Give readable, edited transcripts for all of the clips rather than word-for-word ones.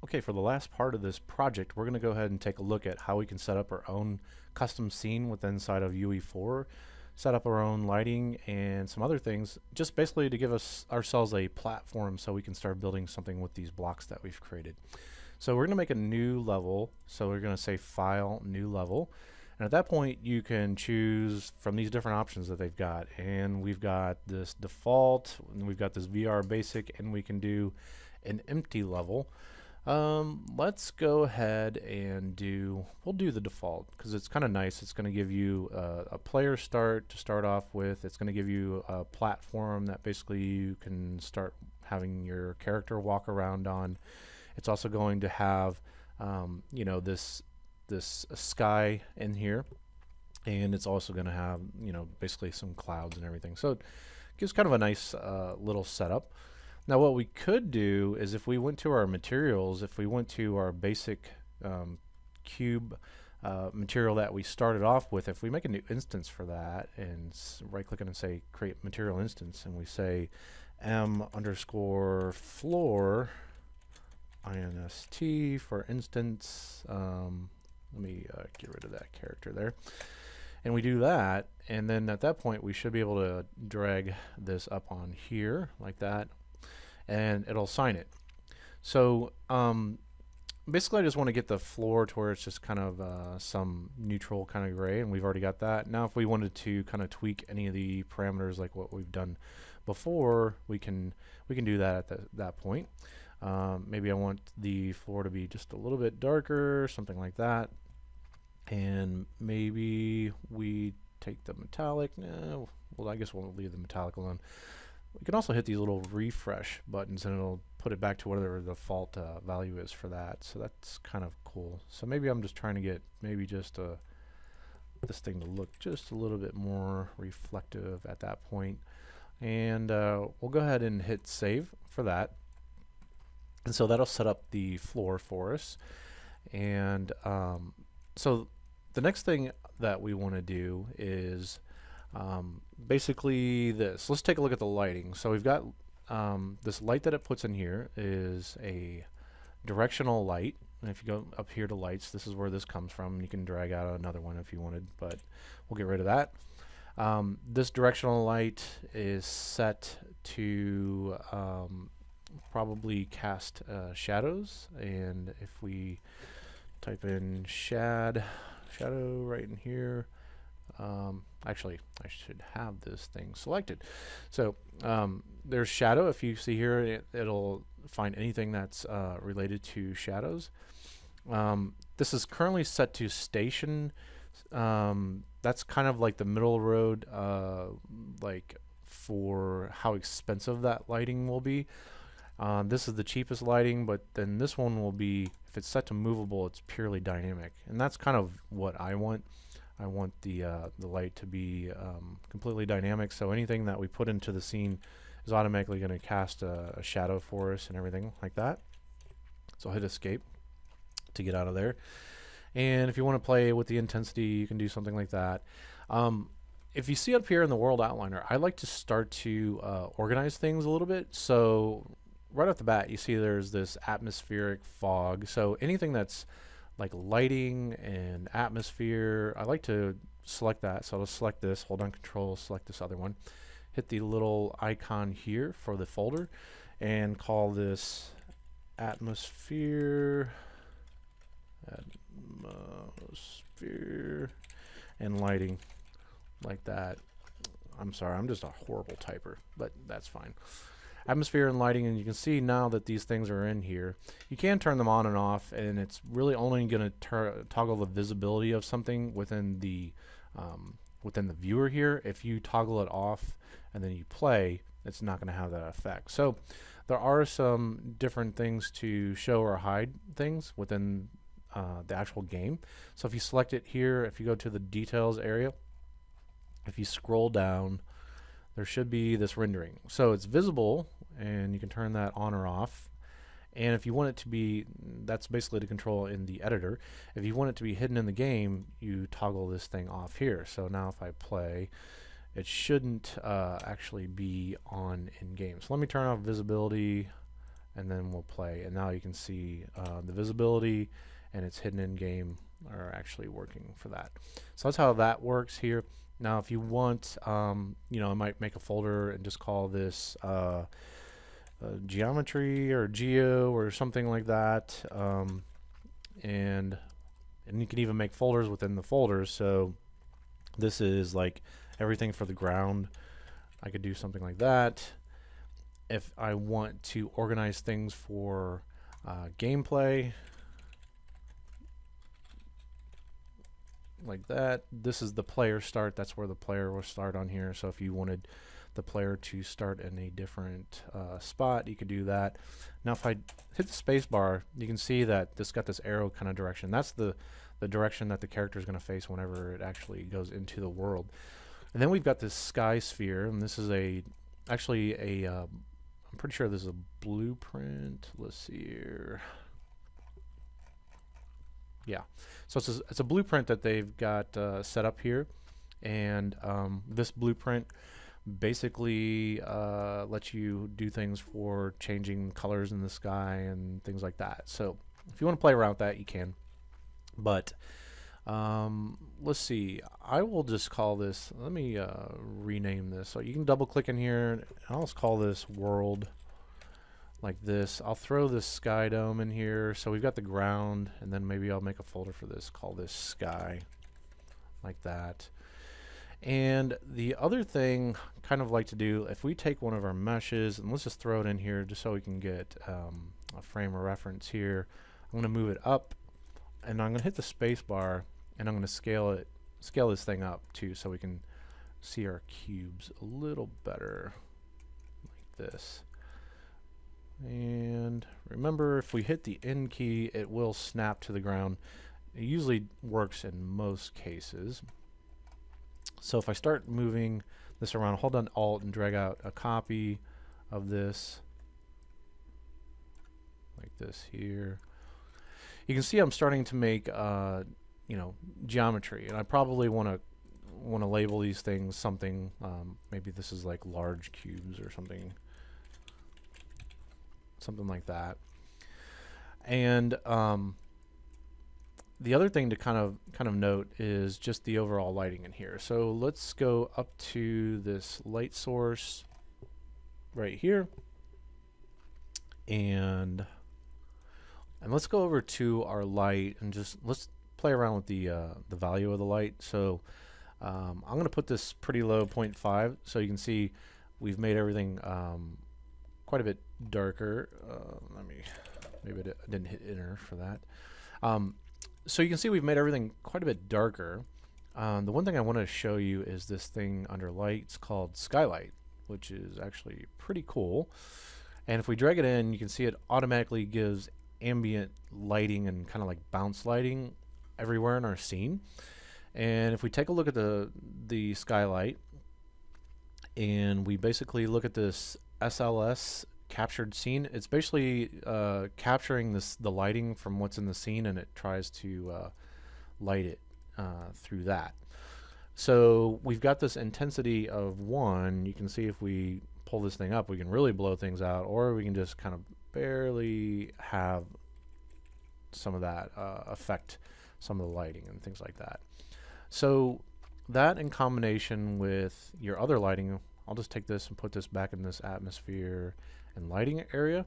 Okay, for the last part of this project, we're going to go ahead and take a look at how we can set up our own custom scene within inside of UE4, set up our own lighting and some other things, just basically to give ourselves a platform so we can start building something with these blocks that we've created. So we're going to make a new level, so we're going to say File, New Level, and at that point you can choose from these different options that they've got, and we've got this default, and we've got this VR basic, and we can do an empty level. Let's go ahead and we'll do the default because it's kind of nice. It's going to give you a player start to start off with. It's going to give you a platform that basically you can start having your character walk around on. It's also going to have, you know, this sky in here, and it's also going to have, you know, basically some clouds and everything. So it gives kind of a nice little setup. Now what we could do is if we went to our materials, if we went to our basic cube material that we started off with, if we make a new instance for that and right click it and say create material instance, and we say m_floor inst for instance, let me get rid of that character there, and we do that, and then at that point we should be able to drag this up on here like that, and it'll assign it. So basically I just want to get the floor to where it's just kind of some neutral kind of gray, and we've already got that. Now if we wanted to kind of tweak any of the parameters like what we've done before, we can do that at that point. Maybe I want the floor to be just a little bit darker, something like that, and maybe we take the metallic. No, well, I guess we'll leave the metallic alone. We can also hit these little refresh buttons and it'll put it back to whatever the default value is for that. So that's kind of cool. So maybe I'm just trying to get maybe just this thing to look just a little bit more reflective at that point. And we'll go ahead and hit save for that. And so that'll set up the floor for us. And so the next thing that we want to do is basically this. Let's take a look at the lighting. So we've got this light that it puts in here is a directional light, and if you go up here to lights, this is where this comes from. You can drag out another one if you wanted, but we'll get rid of that. This directional light is set to probably cast shadows, and if we type in shadow right in here, actually I should have this thing selected. So there's shadow. If you see here, it'll find anything that's related to shadows. This is currently set to station. That's kind of like the middle road, like for how expensive that lighting will be. This is the cheapest lighting, but then this one will be, if it's set to movable, it's purely dynamic, and that's kind of what I want. I want the light to be completely dynamic, so anything that we put into the scene is automatically going to cast a shadow for us and everything like that. So I'll hit escape to get out of there. And if you want to play with the intensity, you can do something like that. If you see up here in the world outliner, I like to start to organize things a little bit. So right off the bat, you see there's this atmospheric fog. So anything that's like lighting and atmosphere, I like to select that. So I'll select this, hold down control, select this other one, hit the little icon here for the folder, and call this atmosphere and lighting, like that. I'm sorry, I'm just a horrible typer, but that's fine. Atmosphere and lighting, and you can see now that these things are in here. You can turn them on and off, and it's really only going to toggle the visibility of something within the viewer here. If you toggle it off and then you play, it's not going to have that effect. So there are some different things to show or hide things within the actual game. So if you select it here, if you go to the details area, if you scroll down, there should be this rendering. So it's visible, and you can turn that on or off. And if you want it to be, that's basically to control in the editor. If you want it to be hidden in the game, you toggle this thing off here. So now if I play, it shouldn't actually be on in game. So let me turn off visibility and then we'll play. And now you can see the visibility and its hidden in game are actually working for that. So that's how that works here. Now if you want, you know, I might make a folder and just call this geometry or geo or something like that, and you can even make folders within the folders. So this is like everything for the ground. I could do something like that. If I want to organize things for gameplay, like that, this is the player start. That's where the player will start on here. So if you wanted the player to start in a different spot, you could do that. Now if I hit the space bar, you can see that this got this arrow kind of direction. That's the direction that the character is going to face whenever it actually goes into the world. And then we've got this sky sphere, and this is actually a I'm pretty sure this is a blueprint. Let's see here. Yeah, so it's a blueprint that they've got set up here, and this blueprint basically lets you do things for changing colors in the sky and things like that. So if you want to play around with that, you can. But let's see, I will just call this, let me rename this. So you can double click in here, and I'll just call this world like this. I'll throw this sky dome in here. So we've got the ground, and then maybe I'll make a folder for this, call this sky, like that. And the other thing kind of like to do, if we take one of our meshes, and let's just throw it in here just so we can get a frame of reference here. I'm going to move it up, and I'm going to hit the space bar, and I'm going to scale this thing up too, so we can see our cubes a little better, like this. And remember, if we hit the N key, it will snap to the ground. It usually works in most cases. So if I start moving this around, hold down Alt and drag out a copy of this, like this here. You can see I'm starting to make, you know, geometry, and I probably want to label these things something. Maybe this is like large cubes or something like that. And the other thing to kind of note is just the overall lighting in here. So let's go up to this light source right here, and let's go over to our light and just let's play around with the value of the light. So I'm going to put this pretty low, 0.5, so you can see we've made everything quite a bit darker. Maybe I didn't hit enter for that. So you can see we've made everything quite a bit darker. The one thing I want to show you is this thing under lights called Skylight, which is actually pretty cool. And if we drag it in, you can see it automatically gives ambient lighting and kind of like bounce lighting everywhere in our scene. And if we take a look at the Skylight, and we basically look at this SLS captured scene, it's basically capturing the lighting from what's in the scene, and it tries to light it through that. So we've got this intensity of 1. You can see if we pull this thing up, we can really blow things out, or we can just kind of barely have some of that affect some of the lighting and things like that. So that in combination with your other lighting, I'll just take this and put this back in this atmosphere and lighting area,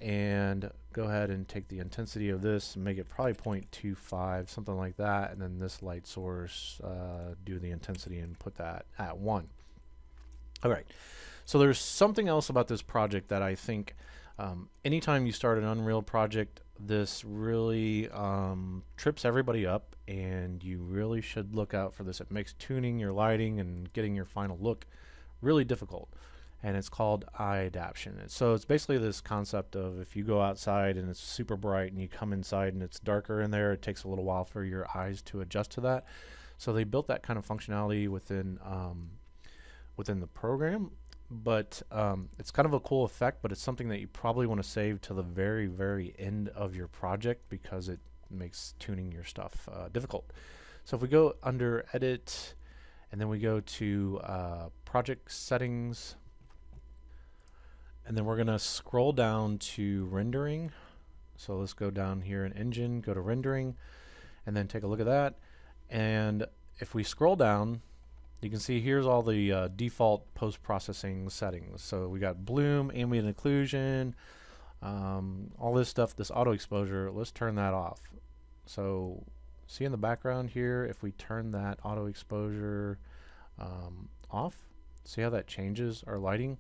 and go ahead and take the intensity of this and make it probably 0.25, something like that, and then this light source, do the intensity and put that at 1. All right, so there's something else about this project that I think anytime you start an Unreal project, this really trips everybody up, and you really should look out for this. It makes tuning your lighting and getting your final look really difficult, and it's called eye adaptation. So it's basically this concept of if you go outside and it's super bright and you come inside and it's darker in there, it takes a little while for your eyes to adjust to that. So they built that kind of functionality within the program, but it's kind of a cool effect, but it's something that you probably want to save to the very, very end of your project because it makes tuning your stuff difficult. So if we go under Edit, and then we go to Project Settings, And then we're going to scroll down to rendering. So let's go down here in engine, go to rendering, and then take a look at that. And if we scroll down, you can see here's all the default post-processing settings. So we got bloom, ambient occlusion, all this stuff, this auto exposure. Let's turn that off. So see in the background here, if we turn that auto exposure off, see how that changes our lighting?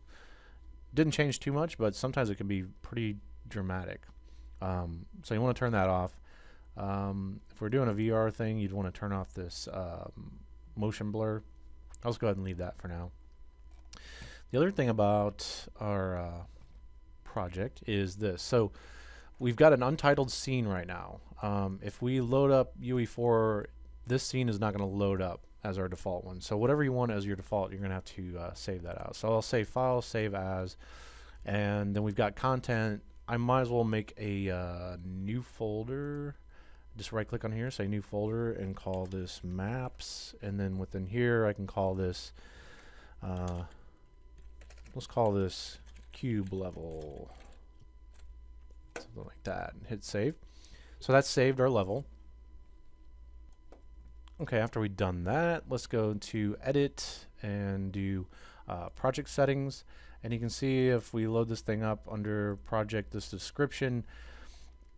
Didn't change too much, but sometimes it can be pretty dramatic. So you want to turn that off. If we're doing a VR thing, you'd want to turn off this motion blur. I'll just go ahead and leave that for now. The other thing about our project is this. So we've got an untitled scene right now. If we load up UE4, this scene is not going to load up as our default one. So whatever you want as your default, you're going to have to save that out. So I'll say File, Save As, and then we've got content. I might as well make a new folder. Just right click on here, say new folder, and call this maps, and then within here I can call this let's call this cube level, something like that, and hit save. So that's saved our level. Okay, after we've done that, let's go to edit and do project settings, and you can see if we load this thing up under project, this description,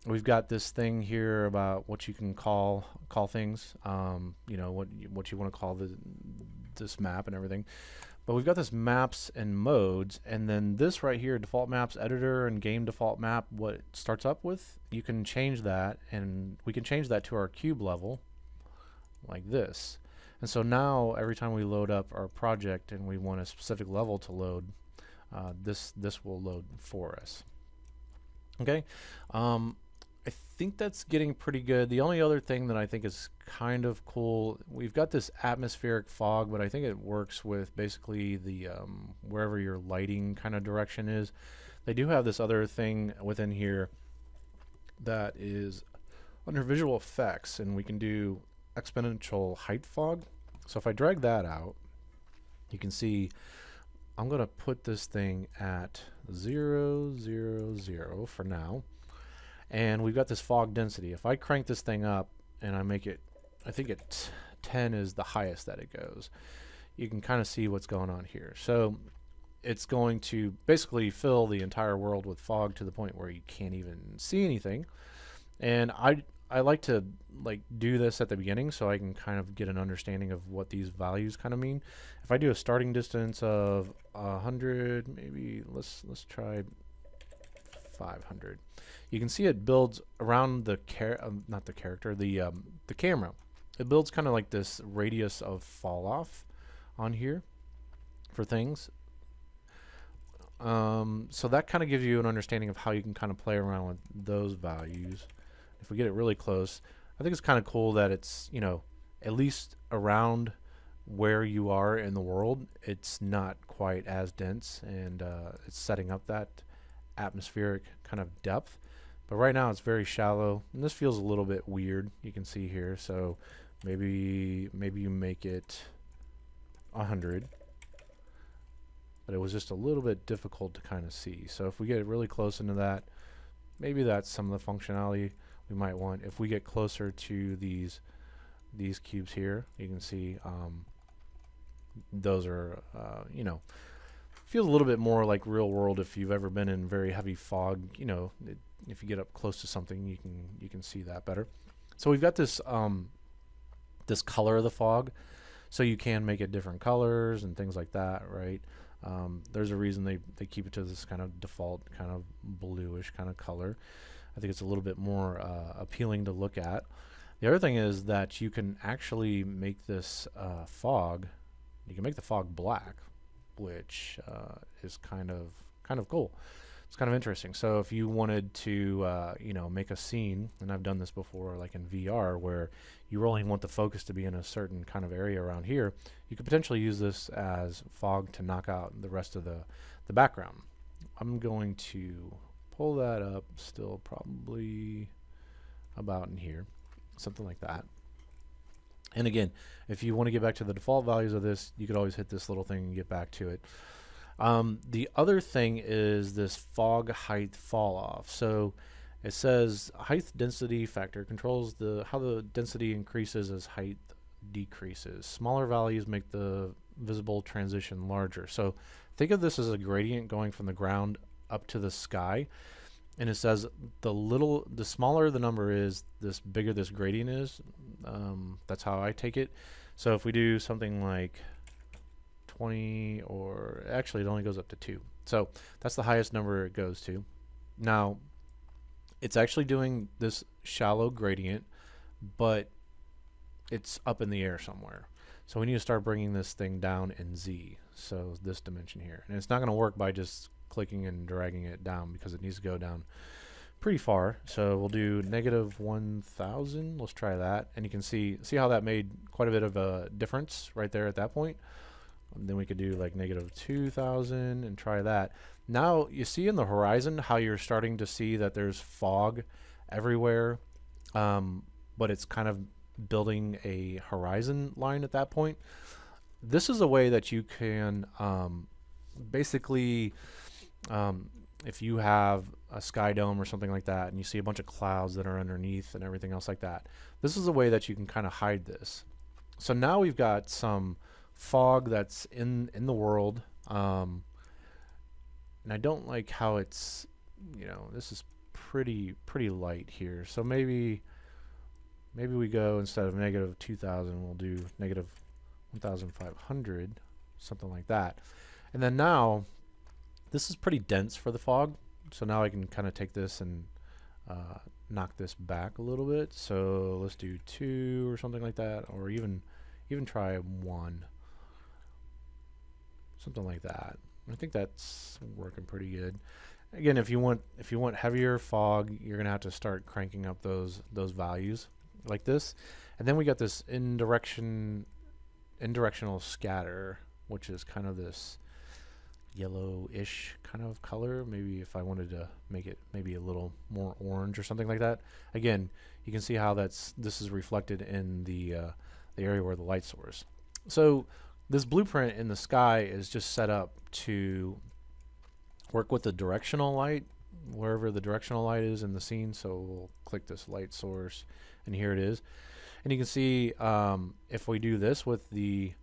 we've got this thing here about what you can call things, you know, what you want to call this map and everything. But we've got this maps and modes, and then this right here, default maps editor and game default map, what it starts up with, you can change that, and we can change that to our cube level like this. And so now every time we load up our project and we want a specific level to load, this will load for us. Okay. I think that's getting pretty good. The only other thing that I think is kind of cool, we've got this atmospheric fog, but I think it works with basically the wherever your lighting kind of direction is. They do have this other thing within here that is under visual effects, and we can do exponential height fog. So if I drag that out, you can see I'm going to put this thing at 0, 0, 0 for now. And we've got this fog density. If I crank this thing up and I make it, I think at 10 is the highest that it goes, you can kind of see what's going on here. So it's going to basically fill the entire world with fog to the point where you can't even see anything. And I like to do this at the beginning so I can kind of get an understanding of what these values kind of mean. If I do a starting distance of 100, maybe let's try 500. You can see it builds around the the camera. It builds kind of like this radius of fall off on here for things. So that kind of gives you an understanding of how you can kind of play around with those values. If we get it really close, I think it's kind of cool that it's, you know, at least around where you are in the world, it's not quite as dense, and it's setting up that atmospheric kind of depth. But right now it's very shallow, and this feels a little bit weird, you can see here. So maybe you make it 100, but it was just a little bit difficult to kind of see. So if we get really close into that, maybe that's some of the functionality we might want. If we get closer to these cubes here, you can see those are you know, feels a little bit more like real world. If you've ever been in very heavy fog, you know, if you get up close to something, you can see that better. So we've got this this color of the fog, so you can make it different colors and things like that, right? There's a reason they keep it to this kind of default kind of bluish kind of color. I think it's a little bit more appealing to look at. The other thing is that you can actually make this fog, you can make the fog black, which is kind of cool. It's kind of interesting. So if you wanted to you know, make a scene, and I've done this before like in VR, where you only want the focus to be in a certain kind of area around here, you could potentially use this as fog to knock out the rest of the background. I'm going to pull that up, still probably about in here, something like that. And again, if you want to get back to the default values of this, you could always hit this little thing and get back to it. The other thing is this fog height fall off. So it says height density factor controls how the density increases as height decreases. Smaller values make the visible transition larger. So think of this as a gradient going from the ground up to the sky. And it says the smaller the number is, this bigger this gradient is. That's how I take it. So if we do something like 20, or actually it only goes up to 2. So that's the highest number it goes to. Now, it's actually doing this shallow gradient, but it's up in the air somewhere. So we need to start bringing this thing down in Z. So this dimension here. And it's not going to work by just clicking and dragging it down, because it needs to go down pretty far. So we'll do -1000. Let's try that. And you can see how that made quite a bit of a difference right there at that point. And then we could do like -2000 and try that. Now you see in the horizon how you're starting to see that there's fog everywhere, but it's kind of building a horizon line at that point. This is a way that you can basically, if you have a sky dome or something like that and you see a bunch of clouds that are underneath and everything else like that, this is a way that you can kind of hide this. So now we've got some fog that's in the world, and I don't like how it's, this is pretty light here. So maybe we go, instead of -2000, we'll do -1500, something like that. And then now this is pretty dense for the fog, so now I can kind of take this and knock this back a little bit. So let's do 2 or something like that, or even try 1, something like that. I think that's working pretty good. Again, if you want heavier fog, you're gonna have to start cranking up those values like this. And then we got this indirectional scatter, which is kind of this yellowish kind of color. Maybe if I wanted to make it maybe a little more orange or something like that. Again, you can see how this is reflected in the area where the light source. So this blueprint in the sky is just set up to work with the directional light, wherever the directional light is in the scene. So we'll click this light source, and here it is. And you can see if we do this with the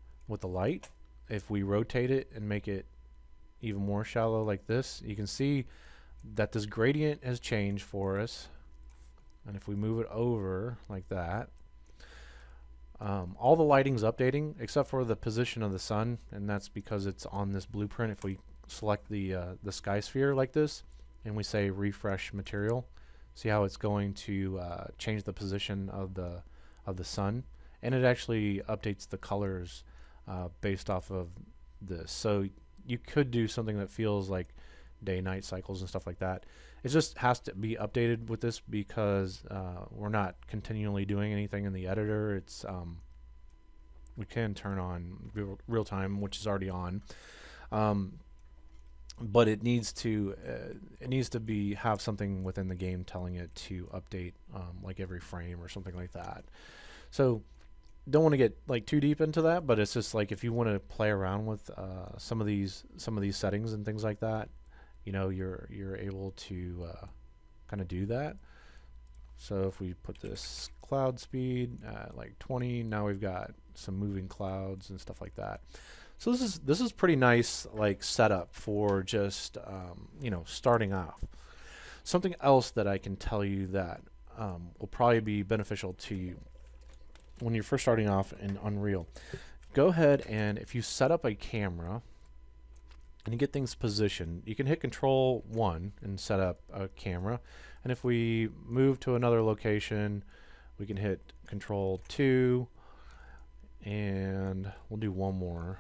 light, if we rotate it and make it even more shallow like this, you can see that this gradient has changed for us. And if we move it over like that, all the lighting's updating except for the position of the sun, and that's because it's on this blueprint. If we select the sky sphere like this and we say refresh material, see how it's going to change the position of the sun, and it actually updates the colors based off of this. So you could do something that feels like day-night cycles and stuff like that. It just has to be updated with this because we're not continually doing anything in the editor. It's we can turn on real time, which is already on, but it needs to have something within the game telling it to update like every frame or something like that. So don't want to get like too deep into that, but it's just like if you want to play around with some of these settings and things like that, you're able to kind of do that. So if we put this cloud speed at like 20, now we've got some moving clouds and stuff like that. So this is pretty nice, like setup for just starting off. Something else that I can tell you that will probably be beneficial to you when you're first starting off in Unreal. Go ahead, and if you set up a camera and you get things positioned, you can hit Control 1 and set up a camera. And if we move to another location, we can hit Control 2, and we'll do one more.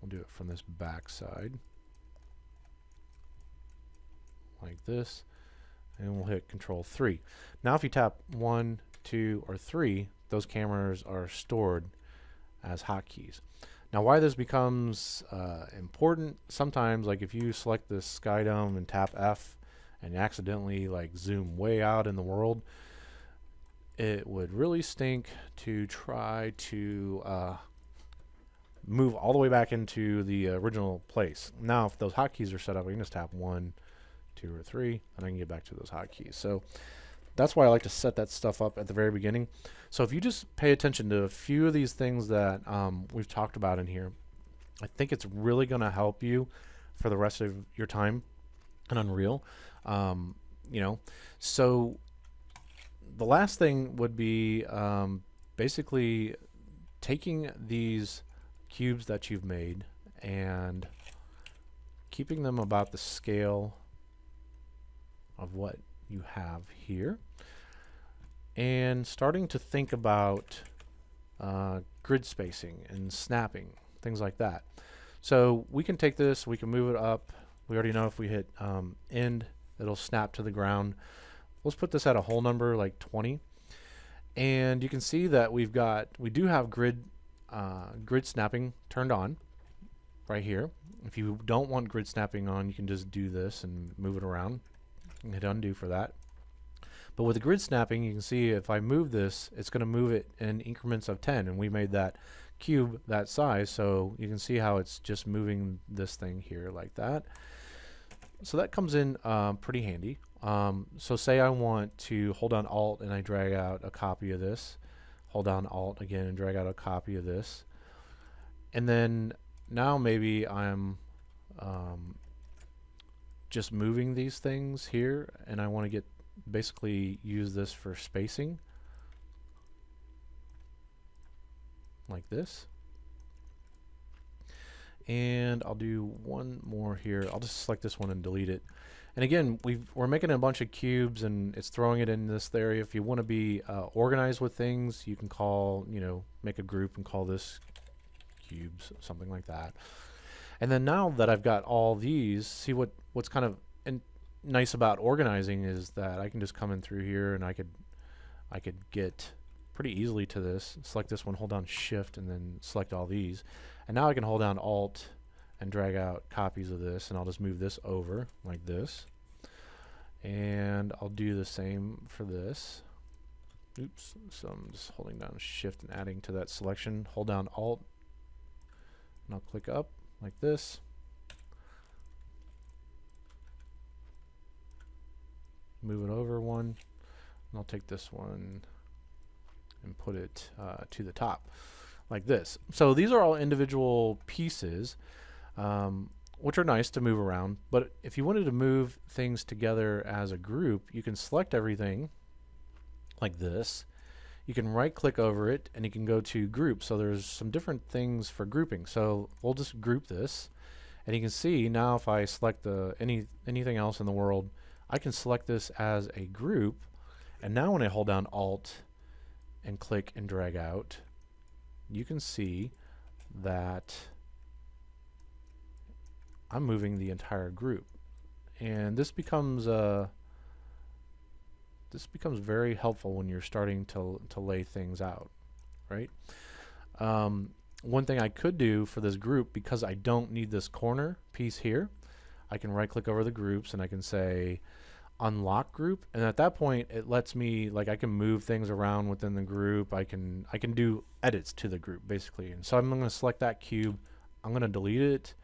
We'll do it from this back side, like this, and we'll hit Control 3. Now if you tap 1, 2, or 3, those cameras are stored as hotkeys. Now why this becomes important, sometimes like if you select this sky dome and tap F and you accidentally like zoom way out in the world, it would really stink to try to move all the way back into the original place. Now, if those hotkeys are set up, I can just tap 1, 2, or 3, and I can get back to those hotkeys. So that's why I like to set that stuff up at the very beginning. So if you just pay attention to a few of these things that we've talked about in here, I think it's really going to help you for the rest of your time in Unreal. You know, so the last thing would be basically taking these cubes that you've made and keeping them about the scale of what you have here, and starting to think about grid spacing and snapping, things like that. So we can take this, we can move it up. We already know if we hit end, it'll snap to the ground. Let's put this at a whole number like 20, and you can see that we do have grid snapping turned on right here. If you don't want grid snapping on, you can just do this and move it around and hit undo for that. But with the grid snapping, you can see if I move this, it's going to move it in increments of 10, and we made that cube that size, so you can see how it's just moving this thing here like that. So that comes in pretty handy. So say I want to hold down Alt and I drag out a copy of this, hold down Alt again and drag out a copy of this, and then now maybe I'm just moving these things here, and I want to basically use this for spacing like this. And I'll do one more here. I'll just select this one and delete it. And again, we're making a bunch of cubes and it's throwing it in this area. If you want to be organized with things, you can make a group and call this cubes, something like that. And then now that I've got all these, see what's kind of nice about organizing is that I can just come in through here and I could get pretty easily to this. Select this one, hold down Shift, and then select all these. And now I can hold down Alt and drag out copies of this, and I'll just move this over like this. And I'll do the same for this. Oops, so I'm just holding down Shift and adding to that selection. Hold down Alt, and I'll click up like this. Move it over one, and I'll take this one and put it to the top like this. So these are all individual pieces, which are nice to move around, but if you wanted to move things together as a group, you can select everything like this. You can right click over it and you can go to group. So there's some different things for grouping. So we'll just group this, and you can see now if I select anything else in the world, I can select this as a group, and now when I hold down Alt and click and drag out, you can see that I'm moving the entire group, and this becomes very helpful when you're starting to lay things out, right? One thing I could do for this group, because I don't need this corner piece here, I can right click over the groups and I can say unlock group, and at that point it lets me, like, I can move things around within the group. I can do edits to the group basically. And so I'm going to select that cube, I'm going to delete it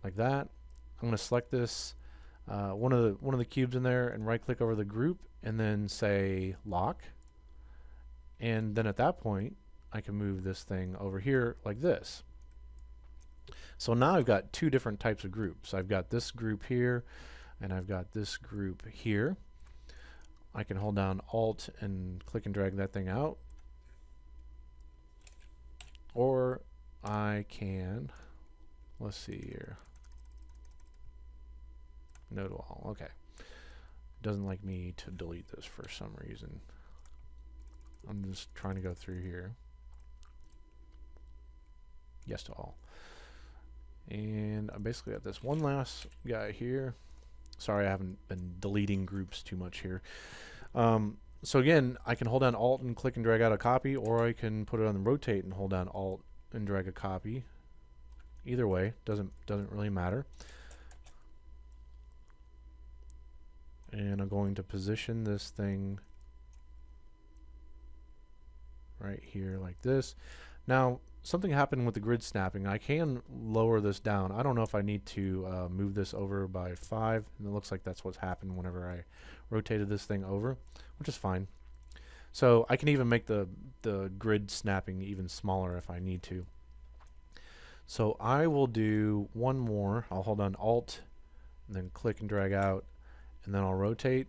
like that. I'm going to select this one of the cubes in there and right click over the group and then say lock, and then at that point I can move this thing over here like this. So now I've got two different types of groups. I've got this group here and I've got this group here. I can hold down Alt and click and drag that thing out, or I can, let's see here, no to all. Okay, doesn't like me to delete this for some reason. I'm just trying to go through here. Yes to all. And I basically got this one last guy here. Sorry, I haven't been deleting groups too much here. So again, I can hold down Alt and click and drag out a copy, or I can put it on the rotate and hold down Alt and drag a copy. Either way, doesn't really matter. And I'm going to position this thing right here like this. Now, something happened with the grid snapping. I can lower this down. I don't know if I need to move this over by 5, and it looks like that's what's happened whenever I rotated this thing over, which is fine. So I can even make the grid snapping even smaller if I need to. So I will do one more. I'll hold on Alt and then click and drag out, and then I'll rotate,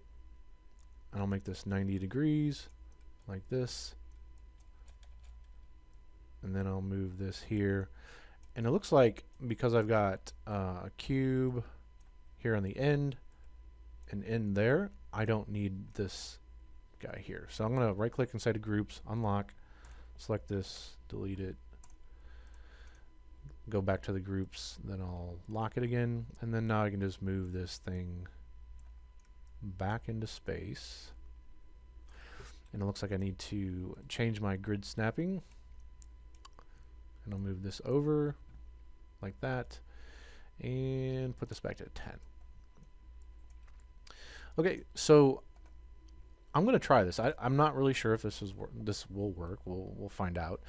and I'll make this 90 degrees like this, and then I'll move this here, and it looks like because I've got a cube here on the end and in there, I don't need this guy here. So I'm going to right click inside of groups, unlock, select this, delete it, go back to the groups, then I'll lock it again, and then now I can just move this thing back into space. And it looks like I need to change my grid snapping, and I'll move this over like that and put this back to 10. Okay, so I'm going to try this. I'm not really sure if this will work. We'll find out.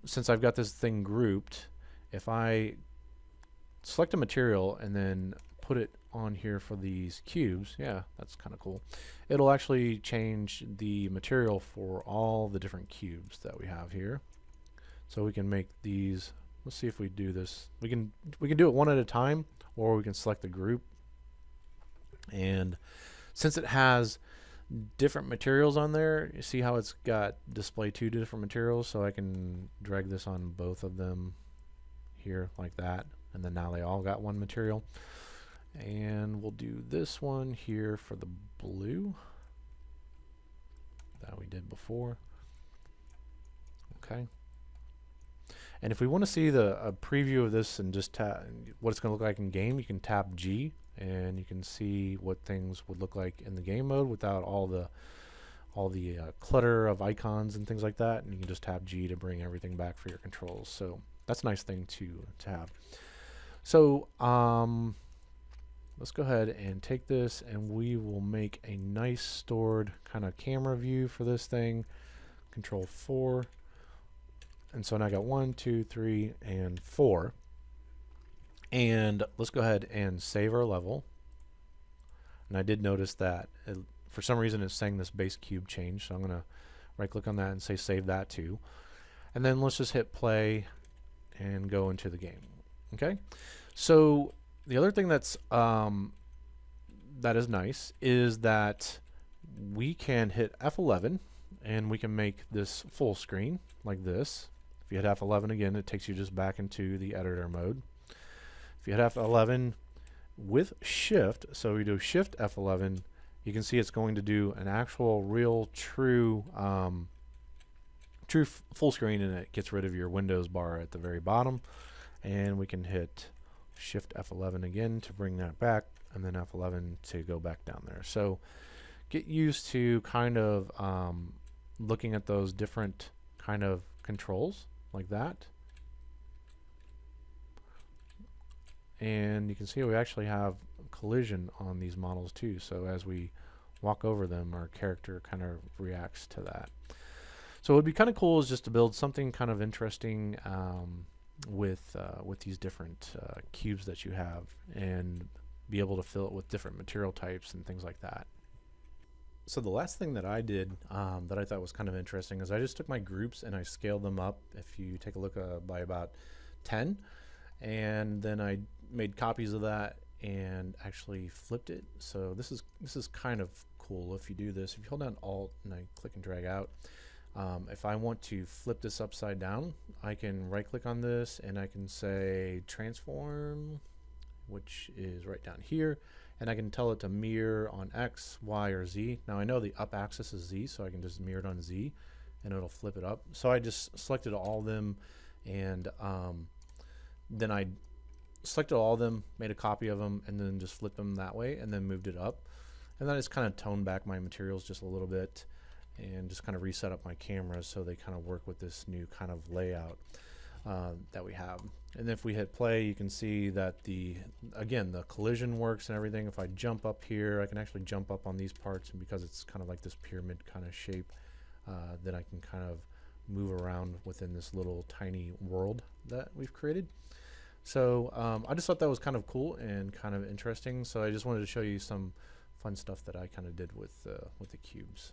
Since I've got this thing grouped, if I select a material and then put it on here for these cubes, yeah, that's kind of cool. It'll actually change the material for all the different cubes that we have here. So we can make these. Let's see if we do this. We can do it one at a time, or we can select the group. And since it has different materials on there, you see how it's got display 2 different materials, so I can drag this on both of them here like that, and then now they all got one material. And we'll do this one here for the blue that we did before. Okay. And if we want to see a preview of this and just what it's going to look like in game, you can tap G, and you can see what things would look like in the game mode without all the clutter of icons and things like that. And you can just tap G to bring everything back for your controls. So that's a nice thing to have. So let's go ahead and take this, and we will make a nice stored kind of camera view for this thing. Control 4. And so now I got 1, 2, 3, and 4. And let's go ahead and save our level. And I did notice that for some reason it's saying this base cube changed, so I'm going to right click on that and say save that too. And then let's just hit play and go into the game. Okay, so the other thing that is nice is that we can hit F11 and we can make this full screen like this. If you hit F11 again, it takes you just back into the editor mode. If you hit F11 with Shift, so we do Shift F11, you can see it's going to do an actual real true full screen, and it gets rid of your Windows bar at the very bottom. And we can hit Shift F11 again to bring that back, and then F11 to go back down there. So get used to kind of looking at those different kind of controls like that. And you can see we actually have collision on these models too, so as we walk over them, our character kind of reacts to that. So what would be kind of cool is just to build something kind of interesting with these different cubes that you have, and be able to fill it with different material types and things like that. So the last thing that I did that I thought was kind of interesting is I just took my groups and I scaled them up, if you take a look, by about 10, and then I made copies of that and actually flipped it. So this is kind of cool. If you do this, if you hold down Alt and I click and drag out, if I want to flip this upside down, I can right click on this and I can say transform, which is right down here, and I can tell it to mirror on X, Y, or Z. Now I know the up axis is Z, so I can just mirror it on Z and it'll flip it up. So I just selected all of them, and then I selected all of them, made a copy of them, and then just flipped them that way, and then moved it up. And then I just kind of toned back my materials just a little bit, and just kind of reset up my cameras so they kind of work with this new kind of layout that we have. And if we hit play, you can see that again the collision works and everything. If I jump up here, I can actually jump up on these parts, and because it's kind of like this pyramid kind of shape, then I can kind of move around within this little tiny world that we've created. So I just thought that was kind of cool and kind of interesting. So I just wanted to show you some fun stuff that I kind of did with the cubes.